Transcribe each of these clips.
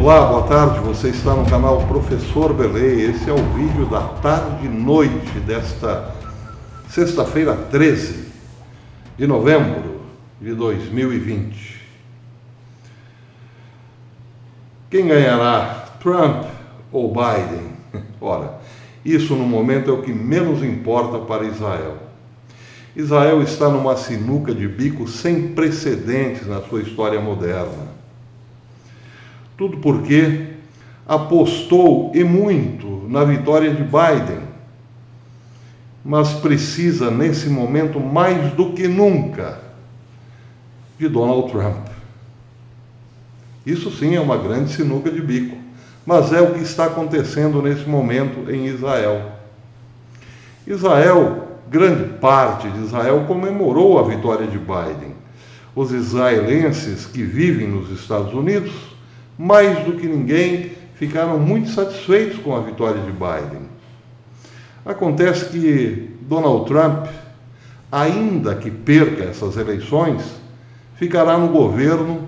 Olá, boa tarde, você está no canal Professor Belê. Esse é o vídeo da tarde e noite desta sexta-feira 13 de novembro de 2020. Quem ganhará, Trump ou Biden? Ora, isso no momento é o que menos importa para Israel. Israel está numa sinuca de bico sem precedentes na sua história moderna. Tudo porque apostou e muito na vitória de Biden, mas precisa nesse momento mais do que nunca de Donald Trump. Isso sim é uma grande sinuca de bico, mas é o que está acontecendo nesse momento em Israel. Grande parte de Israel comemorou a vitória de Biden. Os israelenses que vivem nos Estados Unidos, mais do que ninguém, ficaram muito satisfeitos com a vitória de Biden. Acontece que Donald Trump, ainda que perca essas eleições, ficará no governo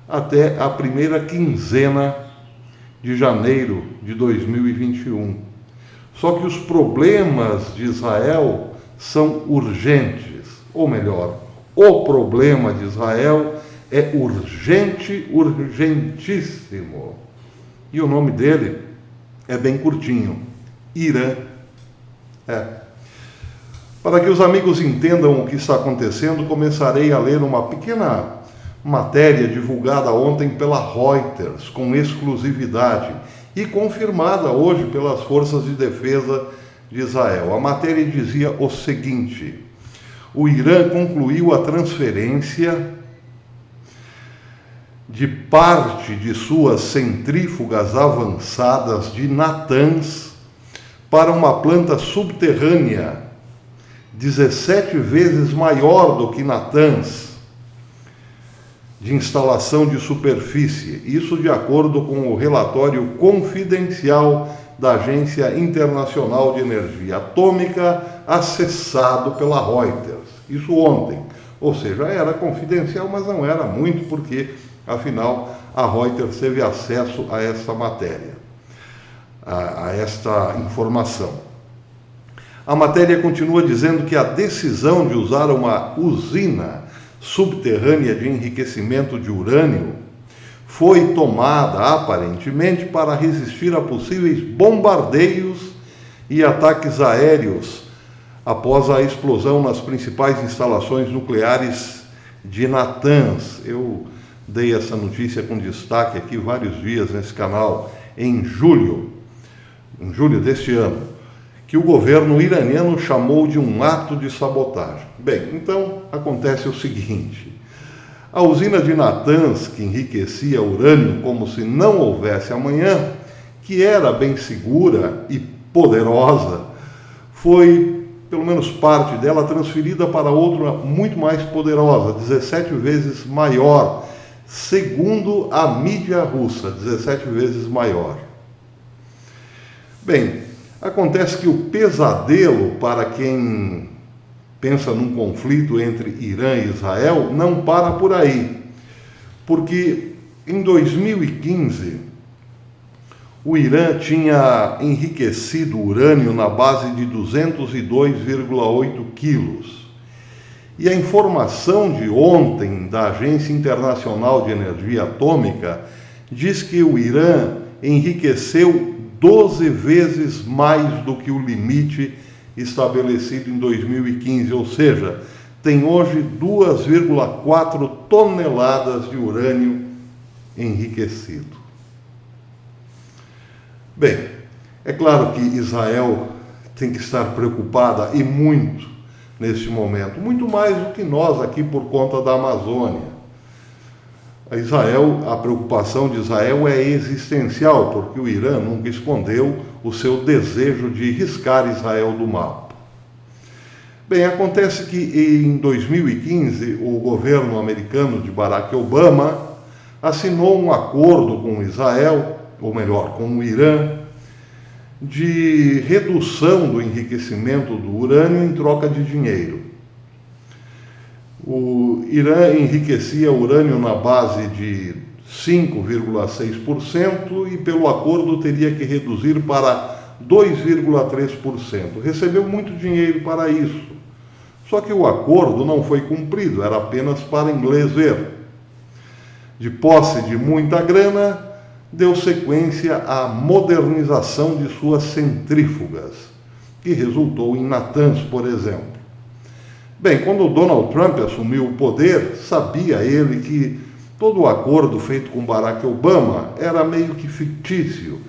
até a primeira quinzena de janeiro de 2021. Só que os problemas de Israel são urgentes, ou melhor, o problema de Israel é urgente, urgentíssimo. E o nome dele é bem curtinho: Irã. Para que os amigos entendam o que está acontecendo, começarei a ler uma pequena matéria divulgada ontem pela Reuters, com exclusividade, e confirmada hoje pelas Forças de Defesa de Israel. A matéria dizia o seguinte: o Irã concluiu a transferência de parte de suas centrífugas avançadas de Natanz para uma planta subterrânea 17 vezes maior do que Natanz, de instalação de superfície. Isso de acordo com o relatório confidencial da Agência Internacional de Energia Atômica, acessado pela Reuters. Isso ontem. Ou seja, era confidencial, mas não era muito, porque afinal, a Reuters teve acesso a essa matéria, a esta informação. A matéria continua dizendo que a decisão de usar uma usina subterrânea de enriquecimento de urânio foi tomada, aparentemente, para resistir a possíveis bombardeios e ataques aéreos após a explosão nas principais instalações nucleares de Natanz. Eu dei essa notícia com destaque aqui vários dias nesse canal, em julho deste ano, que o governo iraniano chamou de um ato de sabotagem. Bem, então acontece o seguinte: a usina de Natanz, que enriquecia urânio como se não houvesse amanhã, que era bem segura e poderosa, foi, pelo menos parte dela, transferida para outra muito mais poderosa, 17 vezes maior, segundo a mídia russa, 17 vezes maior. Bem, acontece que o pesadelo para quem pensa num conflito entre Irã e Israel não para por aí, porque em 2015 o Irã tinha enriquecido urânio na base de 202,8 quilos. E a informação de ontem da Agência Internacional de Energia Atômica diz que o Irã enriqueceu 12 vezes mais do que o limite estabelecido em 2015, ou seja, tem hoje 2,4 toneladas de urânio enriquecido. Bem, é claro que Israel tem que estar preocupada, e muito, neste momento, muito mais do que nós aqui por conta da Amazônia. A preocupação de Israel é existencial, porque o Irã nunca escondeu o seu desejo de riscar Israel do mapa. Bem, acontece que em 2015 o governo americano de Barack Obama assinou um acordo com Israel, ou melhor, com o Irã, de redução do enriquecimento do urânio em troca de dinheiro. O Irã enriquecia urânio na base de 5,6% e pelo acordo teria que reduzir para 2,3%. Recebeu muito dinheiro para isso. Só que o acordo não foi cumprido, era apenas para inglês ver. De posse de muita grana, deu sequência à modernização de suas centrífugas, que resultou em Natanz, por exemplo. Bem, quando Donald Trump assumiu o poder, sabia ele que todo o acordo feito com Barack Obama era meio que fictício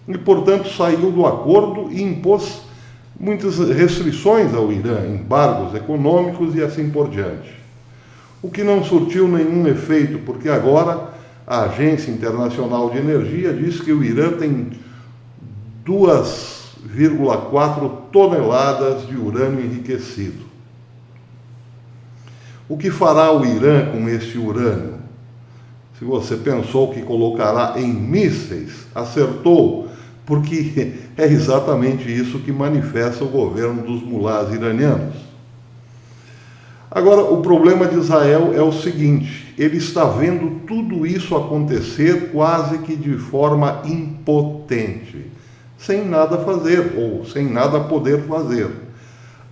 e, portanto, saiu do acordo e impôs muitas restrições ao Irã, embargos econômicos e assim por diante. O que não surtiu nenhum efeito, porque agora a Agência Internacional de Energia diz que o Irã tem 2,4 toneladas de urânio enriquecido. O que fará o Irã com esse urânio? Se você pensou que colocará em mísseis, acertou, porque é exatamente isso que manifesta o governo dos mulás iranianos. Agora, o problema de Israel é o seguinte: ele está vendo tudo isso acontecer quase que de forma impotente, sem nada fazer, ou sem nada poder fazer,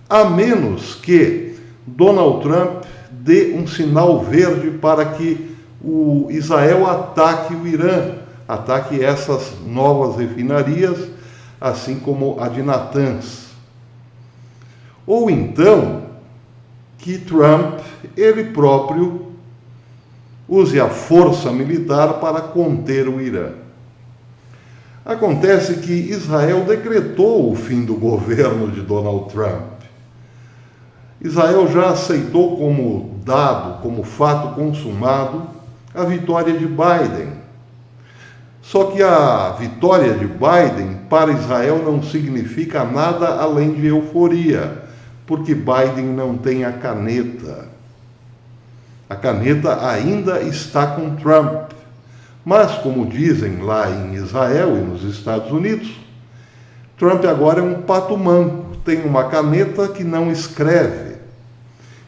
a menos que Donald Trump dê um sinal verde para que o Israel ataque o Irã, ataque essas novas refinarias, assim como a de Natanz. Ou então, que Trump, ele próprio, use a força militar para conter o Irã. Acontece que Israel decretou o fim do governo de Donald Trump. Israel já aceitou como dado, como fato consumado, a vitória de Biden. Só que a vitória de Biden para Israel não significa nada além de euforia, porque Biden não tem a caneta. A caneta ainda está com Trump. Mas, como dizem lá em Israel e nos Estados Unidos, Trump agora é um pato manco, tem uma caneta que não escreve.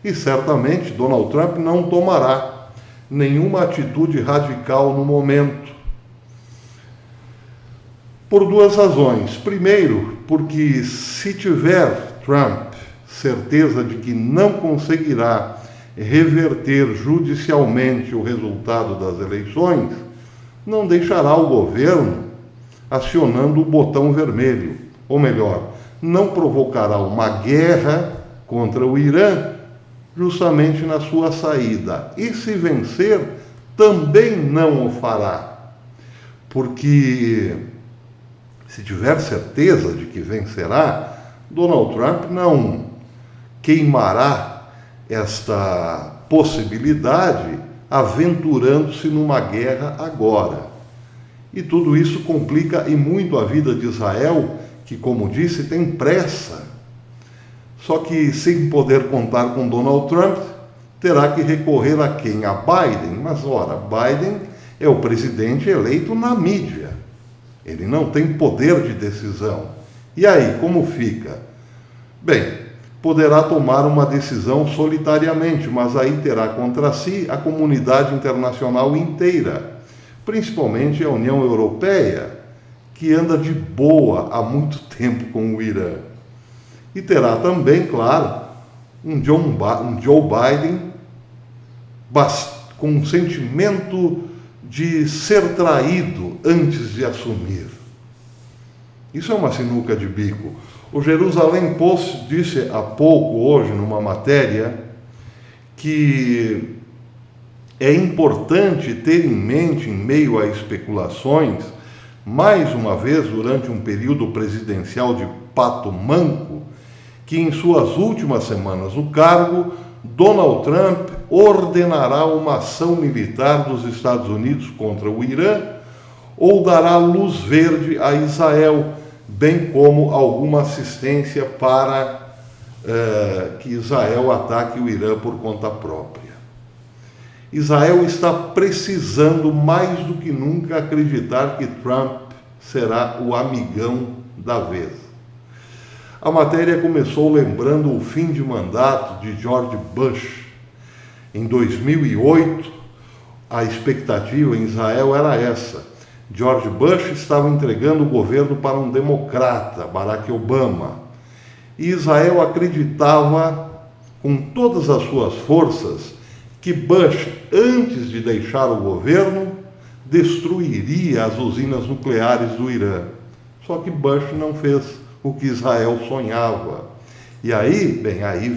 E certamente Donald Trump não tomará nenhuma atitude radical no momento. Por duas razões. Primeiro, porque se tiver Trump certeza de que não conseguirá reverter judicialmente o resultado das eleições, não deixará o governo acionando o botão vermelho. Ou melhor, não provocará uma guerra contra o Irã justamente na sua saída. E se vencer, também não o fará. Porque se tiver certeza de que vencerá, Donald Trump não queimará esta possibilidade aventurando-se numa guerra agora. E tudo isso complica e muito a vida de Israel, que, como disse, tem pressa. Só que, sem poder contar com Donald Trump, terá que recorrer a quem? A Biden. Mas, ora, Biden é o presidente eleito na mídia. Ele não tem poder de decisão. E aí, como fica? Bem, poderá tomar uma decisão solitariamente, mas aí terá contra si a comunidade internacional inteira, principalmente a União Europeia, que anda de boa há muito tempo com o Irã. E terá também, claro, um Joe Biden com um sentimento de ser traído antes de assumir. Isso é uma sinuca de bico. O Jerusalém Post disse há pouco, hoje, numa matéria, que é importante ter em mente, em meio a especulações, mais uma vez, durante um período presidencial de pato manco, que em suas últimas semanas no cargo, Donald Trump ordenará uma ação militar dos Estados Unidos contra o Irã ou dará luz verde a Israel, bem como alguma assistência para que Israel ataque o Irã por conta própria. Israel está precisando mais do que nunca acreditar que Trump será o amigão da vez. A matéria começou lembrando o fim de mandato de George Bush. Em 2008, a expectativa em Israel era essa. George Bush estava entregando o governo para um democrata, Barack Obama. E Israel acreditava, com todas as suas forças, que Bush, antes de deixar o governo, destruiria as usinas nucleares do Irã. Só que Bush não fez o que Israel sonhava. E aí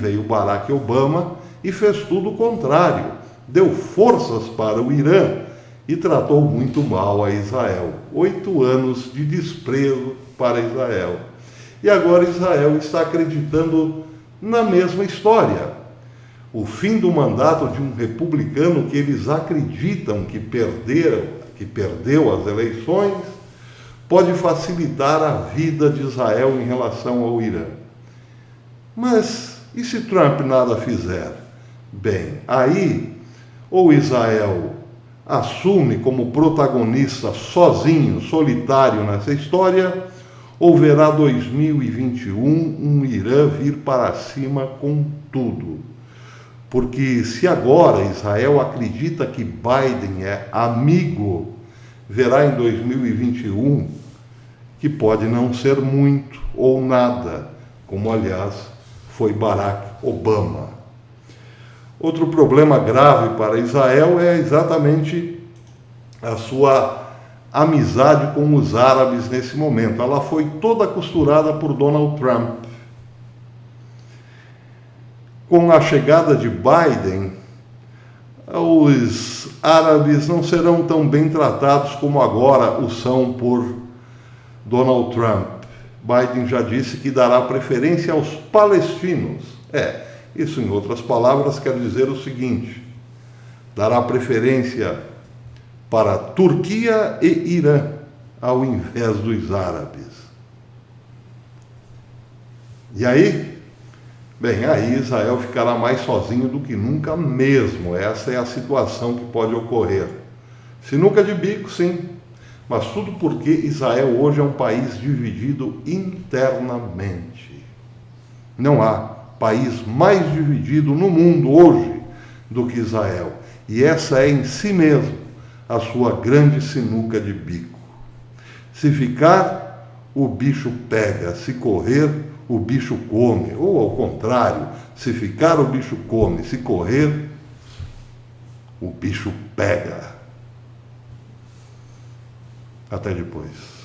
veio Barack Obama e fez tudo o contrário. Deu forças para o Irã e tratou muito mal a Israel. 8 anos de desprezo para Israel. E agora Israel está acreditando na mesma história. O fim do mandato de um republicano que eles acreditam que perdeu as eleições, pode facilitar a vida de Israel em relação ao Irã. Mas e se Trump nada fizer? Bem, aí ou Israel assume como protagonista sozinho, solitário nessa história, ou verá 2021 um Irã vir para cima com tudo. Porque se agora Israel acredita que Biden é amigo, verá em 2021 que pode não ser muito ou nada, como aliás foi Barack Obama. Outro problema grave para Israel é exatamente a sua amizade com os árabes nesse momento. Ela foi toda costurada por Donald Trump. Com a chegada de Biden, os árabes não serão tão bem tratados como agora o são por Donald Trump. Biden já disse que dará preferência aos palestinos. Isso, em outras palavras, quer dizer o seguinte: dará preferência para Turquia e Irã, ao invés dos árabes. E aí? Bem, aí Israel ficará mais sozinho do que nunca mesmo. Essa é a situação que pode ocorrer. Sinuca de bico, sim, mas tudo porque Israel hoje é um país dividido internamente. Não há país mais dividido no mundo hoje do que Israel. E essa é em si mesmo a sua grande sinuca de bico. Se ficar, o bicho pega. Se correr, o bicho come. Ou ao contrário, se ficar, o bicho come. Se correr, o bicho pega. Até depois.